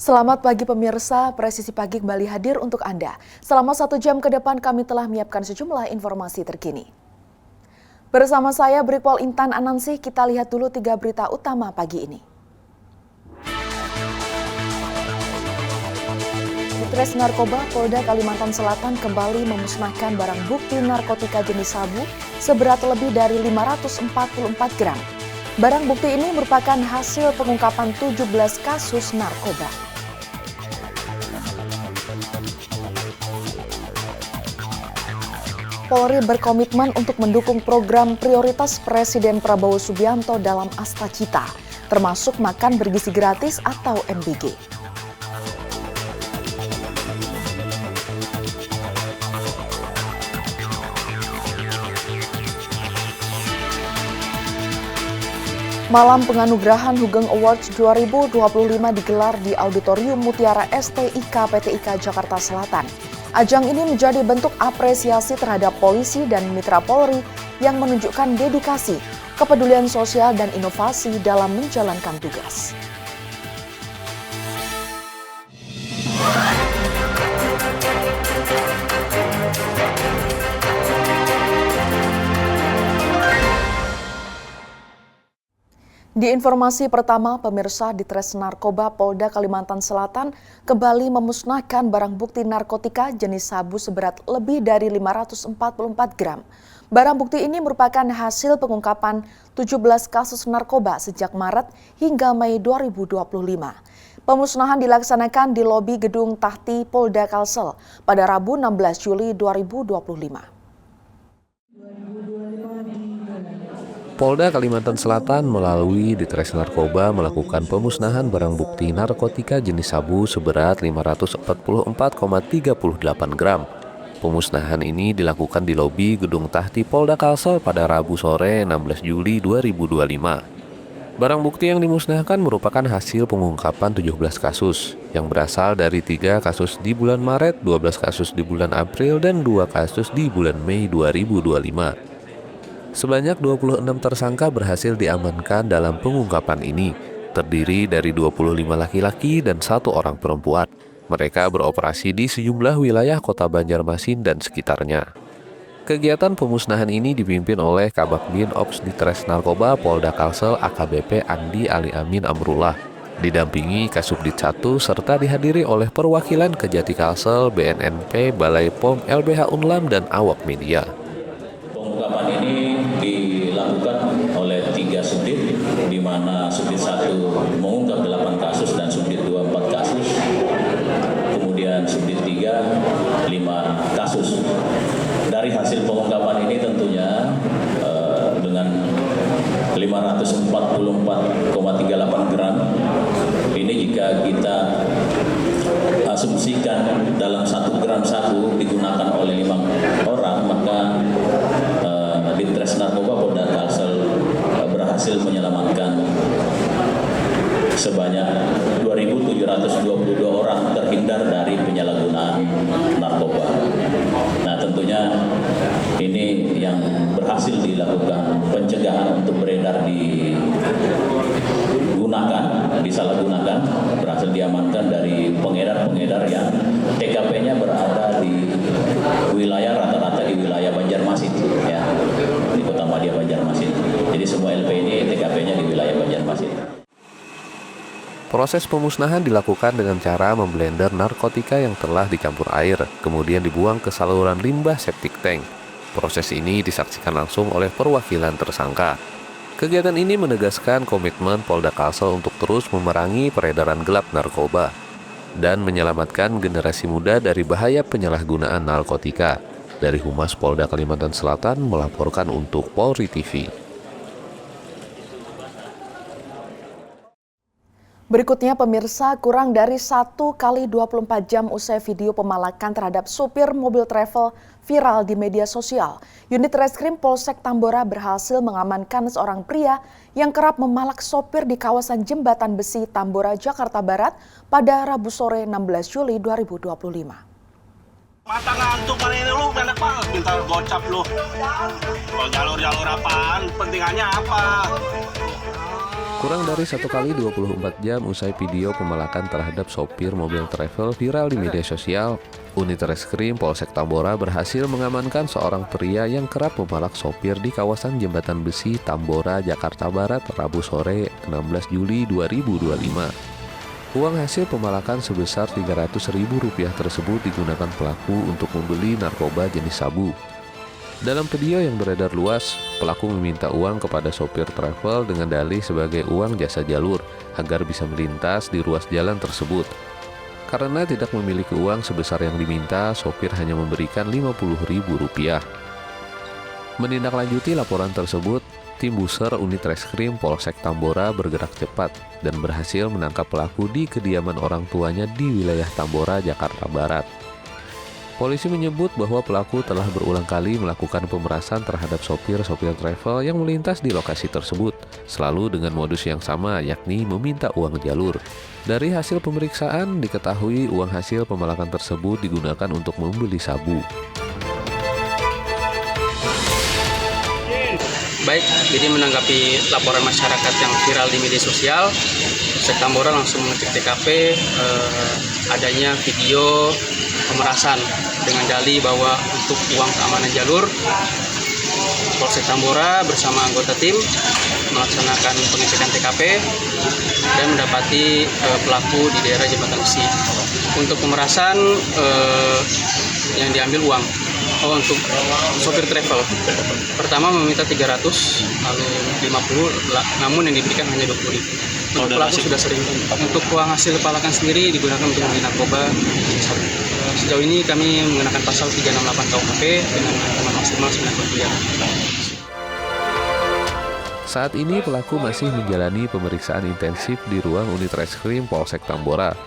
Selamat pagi pemirsa, Presisi Pagi kembali hadir untuk Anda. Selama 1 jam ke depan kami telah menyiapkan sejumlah informasi terkini. Bersama saya Brigpol Intan Anansih, kita lihat dulu 3 berita utama pagi ini. Ditres Narkoba Polda Kalimantan Selatan kembali memusnahkan barang bukti narkotika jenis sabu seberat lebih dari 544 gram. Barang bukti ini merupakan hasil pengungkapan 17 kasus narkoba. Polri berkomitmen untuk mendukung program prioritas Presiden Prabowo Subianto dalam Astacita, termasuk makan bergizi gratis atau MBG. Malam penganugerahan Hugeng Awards 2025 digelar di Auditorium Mutiara STIK PTIK Jakarta Selatan. Ajang ini menjadi bentuk apresiasi terhadap polisi dan mitra Polri yang menunjukkan dedikasi, kepedulian sosial dan inovasi dalam menjalankan tugas. Di informasi pertama, pemirsa, Ditres Narkoba Polda Kalimantan Selatan kembali memusnahkan barang bukti narkotika jenis sabu seberat lebih dari 544 gram. Barang bukti ini merupakan hasil pengungkapan 17 kasus narkoba sejak Maret hingga Mei 2025. Pemusnahan dilaksanakan di lobi Gedung Tahti Polda Kalsel pada Rabu 16 Juli 2025. Polda Kalimantan Selatan melalui Ditres Narkoba melakukan pemusnahan barang bukti narkotika jenis sabu seberat 544,38 gram. Pemusnahan ini dilakukan di lobi Gedung Tahti Polda Kalsel pada Rabu sore 16 Juli 2025. Barang bukti yang dimusnahkan merupakan hasil pengungkapan 17 kasus yang berasal dari 3 kasus di bulan Maret, 12 kasus di bulan April, dan 2 kasus di bulan Mei 2025. Sebanyak 26 tersangka berhasil diamankan dalam pengungkapan ini, terdiri dari 25 laki-laki dan 1 orang perempuan. Mereka beroperasi di sejumlah wilayah kota Banjarmasin dan sekitarnya. Kegiatan pemusnahan ini dipimpin oleh Kabakbin Ops Ditres Narkoba Polda Kalsel AKBP Andi Ali Amin Amrullah, didampingi Kasubdit 1 serta dihadiri oleh perwakilan Kejati Kalsel, BNNP, Balai POM, LBH Unlam, dan awak media. Pengungkapan ini dilakukan oleh 3 subdit, di mana subdit 1 mengungkap 8 kasus dan subdit 2 4 kasus, kemudian subdit 3 5 kasus. Dari hasil pengungkapan ini tentunya dengan 544,38 gram ini jika kita asumsikan dalam 1 gram sabu digunakan oleh 5 orang, maka Ditres Narkoba Polda Kalsel berhasil menyelamatkan sebanyak 2.722 orang terhindar dari penyalahgunaan narkoba. Nah, tentunya ini yang berhasil dilakukan pencegahan untuk beredar disalahgunakan, berhasil diamankan dari pengedar-pengedar yang TKP-nya berada di wilayah rata-rata di wilayah Banjarmasin, ya, di Kota Madia Banjarmasin. Jadi semua LP ini TKP-nya di wilayah Banjarmasin. Proses pemusnahan dilakukan dengan cara memblender narkotika yang telah dicampur air, kemudian dibuang ke saluran limbah septic tank. Proses ini disaksikan langsung oleh perwakilan tersangka. Kegiatan ini menegaskan komitmen Polda Kalsel untuk terus memerangi peredaran gelap narkoba dan menyelamatkan generasi muda dari bahaya penyalahgunaan narkotika. Dari Humas Polda Kalimantan Selatan melaporkan untuk Polri TV. Berikutnya pemirsa, kurang dari 1 kali 24 jam usai video pemalakan terhadap supir mobil travel viral di media sosial, unit reskrim Polsek Tambora berhasil mengamankan seorang pria yang kerap memalak sopir di kawasan Jembatan Besi Tambora, Jakarta Barat pada Rabu sore 16 Juli 2025. Mata ngantuk mana ini lu, enak banget minta gocap lu. Kalau jalur-jalur apaan, pentingannya apa? Kurang dari 1 kali 24 jam usai video pemalakan terhadap sopir mobil travel viral di media sosial, unit reskrim Polsek Tambora berhasil mengamankan seorang pria yang kerap memalak sopir di kawasan Jembatan Besi, Tambora, Jakarta Barat, Rabu sore 16 Juli 2025. Uang hasil pemalakan sebesar Rp300.000 tersebut digunakan pelaku untuk membeli narkoba jenis sabu. Dalam video yang beredar luas, pelaku meminta uang kepada sopir travel dengan dalih sebagai uang jasa jalur agar bisa melintas di ruas jalan tersebut. Karena tidak memiliki uang sebesar yang diminta, sopir hanya memberikan Rp50.000. Menindaklanjuti laporan tersebut, tim Buser unit reskrim Polsek Tambora bergerak cepat dan berhasil menangkap pelaku di kediaman orang tuanya di wilayah Tambora, Jakarta Barat. Polisi menyebut bahwa pelaku telah berulang kali melakukan pemerasan terhadap sopir-sopir travel yang melintas di lokasi tersebut, selalu dengan modus yang sama, yakni meminta uang jalur. Dari hasil pemeriksaan, diketahui uang hasil pemalakan tersebut digunakan untuk membeli sabu. Baik, jadi menanggapi laporan masyarakat yang viral di media sosial, Polsek Tambora langsung mengecek TKP adanya video pemerasan dengan dalih bahwa untuk uang keamanan jalur, Polsek Tambora bersama anggota tim melaksanakan pengecekan TKP dan mendapati pelaku di daerah Jembatan Besi. Untuk pemerasan yang diambil uang. Untuk sopir travel, pertama meminta 300, lalu 50, namun yang diberikan hanya 20.000. Pelaku sudah sering. Untuk uang hasil pemalakan sendiri digunakan untuk membeli narkoba. Sejauh ini kami mengenakan pasal 368 KUHP dengan ancaman maksimal 9 tahun penjara. Saat ini pelaku masih menjalani pemeriksaan intensif di ruang unit reskrim Polsek Tambora.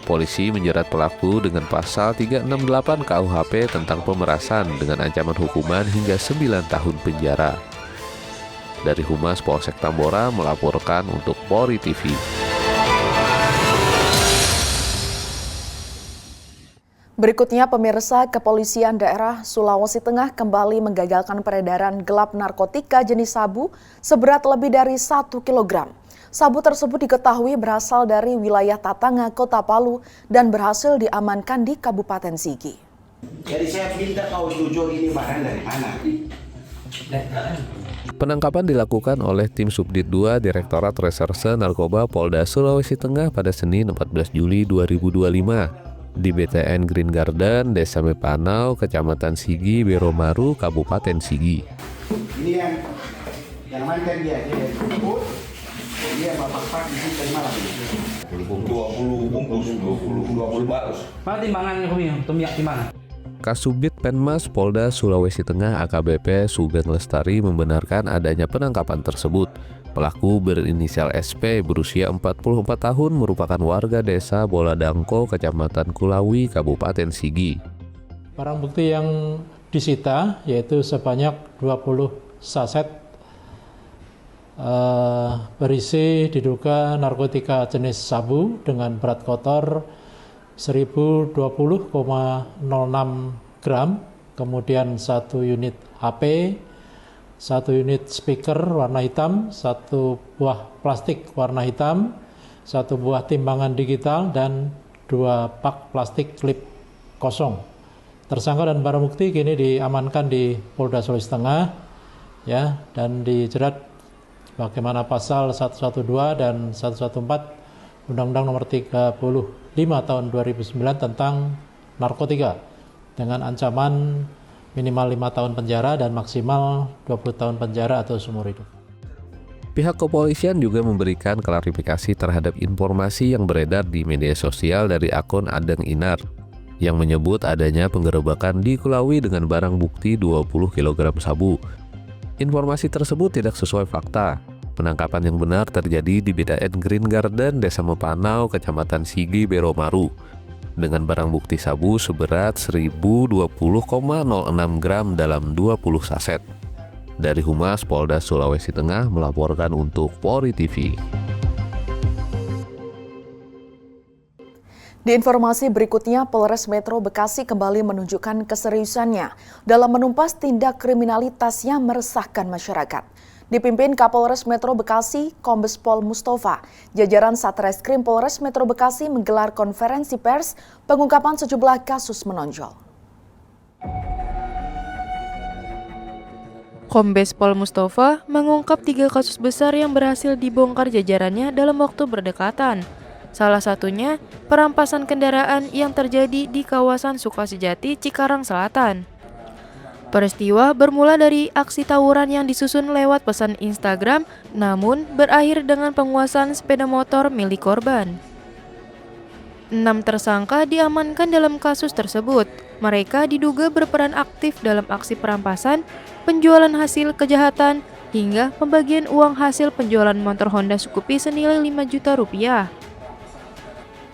Polisi menjerat pelaku dengan pasal 368 KUHP tentang pemerasan dengan ancaman hukuman hingga 9 tahun penjara. Dari Humas Polsek Tambora melaporkan untuk Polri TV. Berikutnya, pemirsa, Kepolisian Daerah Sulawesi Tengah kembali menggagalkan peredaran gelap narkotika jenis sabu seberat lebih dari 1 kg. Sabu tersebut diketahui berasal dari wilayah Tatanga, Kota Palu, dan berhasil diamankan di Kabupaten Sigi. Jadi saya minta kau jujur ini barang dari mana? Penangkapan dilakukan oleh tim Subdit 2 Direktorat Reserse Narkoba Polda Sulawesi Tengah pada Senin 14 Juli 2025 di BTN Green Garden, Desa Mepanau, Kecamatan Sigi, Beromaru, Kabupaten Sigi. Ini yang mantan dia bapak di sini dari malam. 20 bungkus, 20 batus. Mana timbangannya kami? Tumiak di mana? Kasubdit Penmas Polda Sulawesi Tengah AKBP Sugeng Lestari membenarkan adanya penangkapan tersebut. Pelaku berinisial SP berusia 44 tahun merupakan warga desa Boladangko, Kecamatan Kulawi, Kabupaten Sigi. Barang bukti yang disita yaitu sebanyak 20 saset berisi diduga narkotika jenis sabu dengan berat kotor 1020,06 gram, kemudian 1 unit HP, 1 unit speaker warna hitam, 1 buah plastik warna hitam, 1 buah timbangan digital, dan 2 pak plastik klip kosong. Tersangka dan barang bukti kini diamankan di Polda Sulawesi Tengah, ya, dan dijerat bagaimana pasal 112 dan 114 Undang-Undang Nomor 35 Tahun 2009 tentang narkotika dengan ancaman minimal 5 tahun penjara dan maksimal 20 tahun penjara atau seumur hidup. Pihak kepolisian juga memberikan klarifikasi terhadap informasi yang beredar di media sosial dari akun Adeng Inar yang menyebut adanya penggerebekan di Kulawi dengan barang bukti 20 kg sabu. Informasi tersebut tidak sesuai fakta. Penangkapan yang benar terjadi di BTN Green Garden, Desa Mepanau, Kecamatan Sigi, Beromaru, dengan barang bukti sabu seberat 1020,06 gram dalam 20 saset. Dari Humas Polda Sulawesi Tengah melaporkan untuk Polri TV. Di informasi berikutnya, Polres Metro Bekasi kembali menunjukkan keseriusannya dalam menumpas tindak kriminalitas yang meresahkan masyarakat. dipimpin Kapolres Metro Bekasi, Kombes Pol Mustafa. Jajaran Satreskrim Polres Metro Bekasi menggelar konferensi pers pengungkapan sejumlah kasus menonjol. Kombes Pol Mustafa mengungkap 3 kasus besar yang berhasil dibongkar jajarannya dalam waktu berdekatan. Salah satunya, perampasan kendaraan yang terjadi di kawasan Sukasejati, Cikarang Selatan. Peristiwa bermula dari aksi tawuran yang disusun lewat pesan Instagram, namun berakhir dengan penguasaan sepeda motor milik korban. 6 tersangka diamankan dalam kasus tersebut. Mereka diduga berperan aktif dalam aksi perampasan, penjualan hasil kejahatan, hingga pembagian uang hasil penjualan motor Honda Scoopy senilai 5 juta rupiah.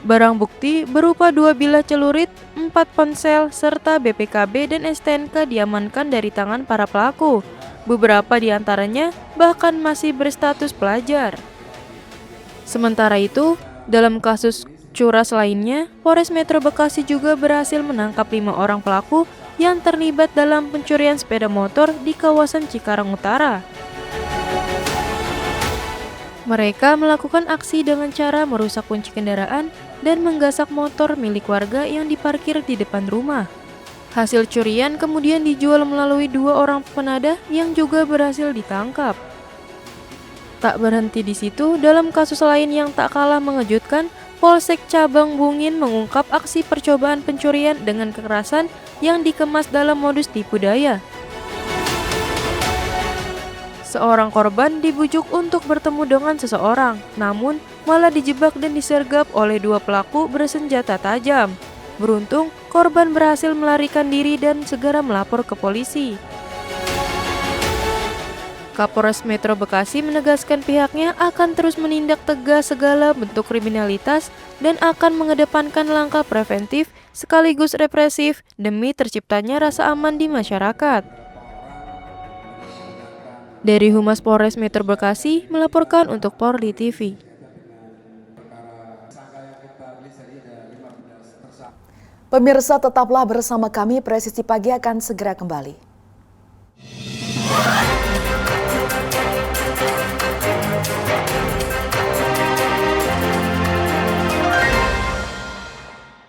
Barang bukti berupa 2 bilah celurit, 4 ponsel, serta BPKB dan STNK diamankan dari tangan para pelaku. Beberapa di antaranya bahkan masih berstatus pelajar. Sementara itu, dalam kasus curas lainnya, Polres Metro Bekasi juga berhasil menangkap 5 orang pelaku yang terlibat dalam pencurian sepeda motor di kawasan Cikarang Utara. Mereka melakukan aksi dengan cara merusak kunci kendaraan dan menggasak motor milik warga yang diparkir di depan rumah. Hasil curian kemudian dijual melalui 2 orang penadah yang juga berhasil ditangkap. Tak berhenti di situ, dalam kasus lain yang tak kalah mengejutkan, Polsek Cabang Bungin mengungkap aksi percobaan pencurian dengan kekerasan yang dikemas dalam modus tipu daya. Seorang korban dibujuk untuk bertemu dengan seseorang, namun malah dijebak dan disergap oleh 2 pelaku bersenjata tajam. Beruntung, korban berhasil melarikan diri dan segera melapor ke polisi. Kapolres Metro Bekasi menegaskan pihaknya akan terus menindak tegas segala bentuk kriminalitas dan akan mengedepankan langkah preventif sekaligus represif demi terciptanya rasa aman di masyarakat. Dari Humas Polres Metro Bekasi melaporkan untuk Polri TV. Pemirsa, tetaplah bersama kami, Presisi Pagi akan segera kembali.